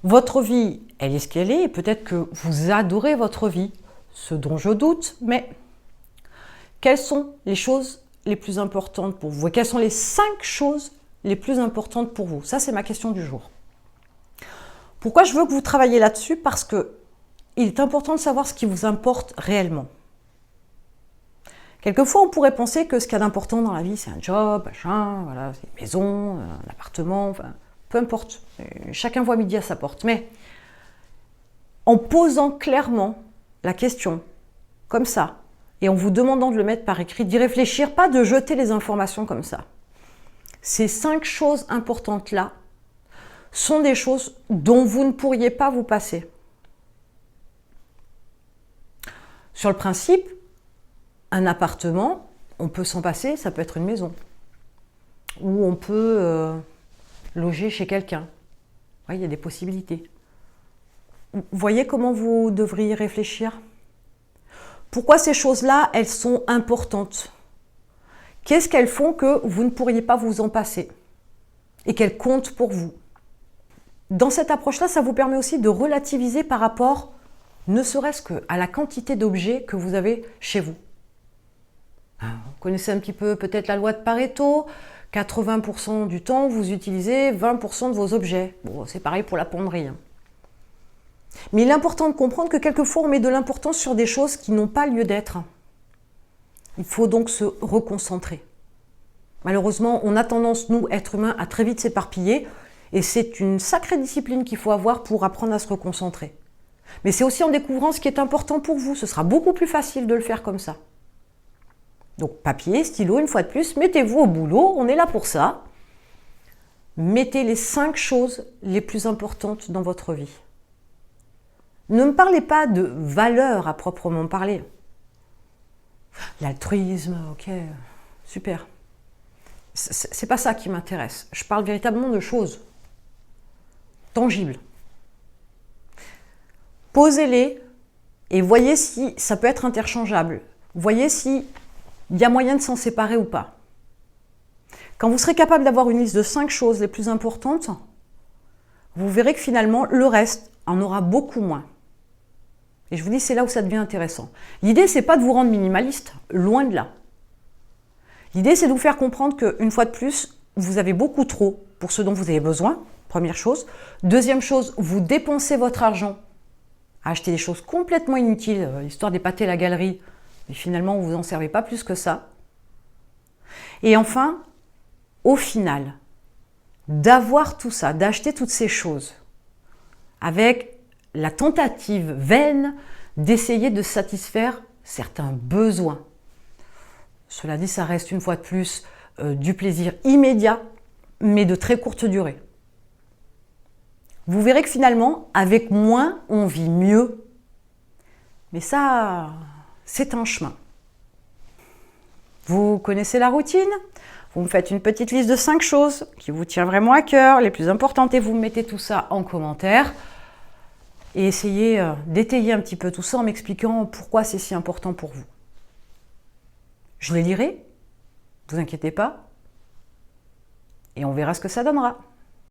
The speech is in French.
Votre vie, elle est ce qu'elle est, et peut-être que vous adorez votre vie, ce dont je doute, mais quelles sont les choses les plus importantes pour vous? Et quelles sont les 5 choses les plus importantes pour vous? Ça, c'est ma question du jour. Pourquoi je veux que vous travailliez là-dessus? Parce que il est important de savoir ce qui vous importe réellement. Quelquefois, on pourrait penser que ce qu'il y a d'important dans la vie, c'est un job, machin, voilà, c'est une maison, un appartement, enfin, peu importe. Chacun voit midi à sa porte. Mais en posant clairement la question, comme ça, et en vous demandant de le mettre par écrit, d'y réfléchir, pas de jeter les informations comme ça. Ces 5 choses importantes-là sont des choses dont vous ne pourriez pas vous passer. Sur le principe, un appartement, on peut s'en passer, ça peut être une maison. Ou on peut loger chez quelqu'un. Ouais, il y a des possibilités. Vous voyez comment vous devriez réfléchir? Pourquoi ces choses-là, elles sont importantes? Qu'est-ce qu'elles font que vous ne pourriez pas vous en passer? Et qu'elles comptent pour vous? Dans cette approche-là, ça vous permet aussi de relativiser par rapport, ne serait-ce qu'à la quantité d'objets que vous avez chez vous. Vous connaissez un petit peu peut-être la loi de Pareto, 80% du temps, vous utilisez 20% de vos objets. Bon, c'est pareil pour la penderie. Mais il est important de comprendre que quelquefois, on met de l'importance sur des choses qui n'ont pas lieu d'être. Il faut donc se reconcentrer. Malheureusement, on a tendance, nous, êtres humains, à très vite s'éparpiller, et c'est une sacrée discipline qu'il faut avoir pour apprendre à se reconcentrer. Mais c'est aussi en découvrant ce qui est important pour vous. Ce sera beaucoup plus facile de le faire comme ça. Donc papier, stylo, une fois de plus, mettez-vous au boulot, on est là pour ça. Mettez les 5 choses les plus importantes dans votre vie. Ne me parlez pas de valeur à proprement parler. L'altruisme, ok, super. C'est pas ça qui m'intéresse. Je parle véritablement de choses tangibles. Posez-les et voyez si ça peut être interchangeable. Voyez si il y a moyen de s'en séparer ou pas. Quand vous serez capable d'avoir une liste de 5 choses les plus importantes, vous verrez que finalement, le reste en aura beaucoup moins. Et je vous dis, c'est là où ça devient intéressant. L'idée, c'est pas de vous rendre minimaliste, loin de là. L'idée, c'est de vous faire comprendre qu'une fois de plus, vous avez beaucoup trop pour ce dont vous avez besoin, première chose. Deuxième chose, vous dépensez votre argent à acheter des choses complètement inutiles, histoire d'épater la galerie, mais finalement, vous n'en servez pas plus que ça. Et enfin, au final, d'avoir tout ça, d'acheter toutes ces choses, avec la tentative vaine d'essayer de satisfaire certains besoins. Cela dit, ça reste une fois de plus du plaisir immédiat, mais de très courte durée. Vous verrez que finalement, avec moins, on vit mieux. Mais ça, c'est un chemin. Vous connaissez la routine? Vous me faites une petite liste de 5 choses qui vous tient vraiment à cœur, les plus importantes, et vous mettez tout ça en commentaire. Et essayez d'étayer un petit peu tout ça en m'expliquant pourquoi c'est si important pour vous. Je les lirai, ne vous inquiétez pas, et on verra ce que ça donnera.